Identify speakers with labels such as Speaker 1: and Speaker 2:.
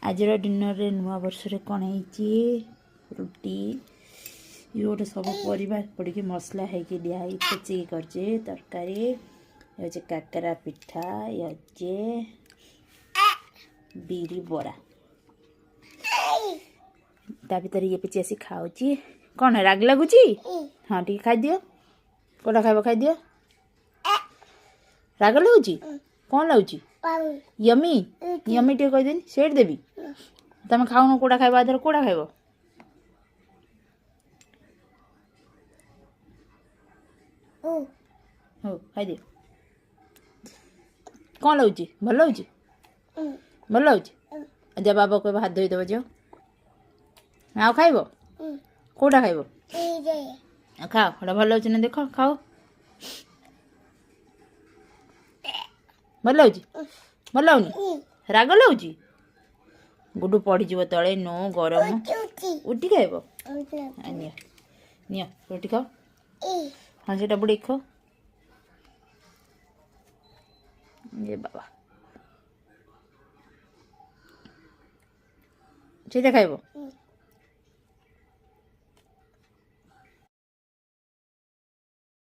Speaker 1: आज डिनर रे नुआ वर्ष रे कौन है रुटी ये गोटे सब परिवार पड़ी मसला है दिखाई छेची करजे तरकारी ये काकरा पिठा ये बीरी बड़ा ता भीतर ये पिछे आसी खाऊची कौन है राग लगुच हाँ ठीक खाई दियो कोटा खाइब खाई दियो राग लगुच कौन लगुच यमी यमी टे कहीदेनी सेठ देवी तुम खाऊन कोड़ा खाइब आधर कोड़ा खाइब हो खाई दियो कौन लगुच भल लगुच भल लगुच जा बाबा कह हाथ धोईदेव जो आ खाइब कोड़ा खाइब खाओ गोटा भल लगुच ना देख खाओ भल लगुच भल लगुनि राग लगुच गुडू पड़ीज तले नो गरम उठी खाइब नि नि रोटी खाओ हाँ से बुड़े खाओ ये बाबा सीधा खाइब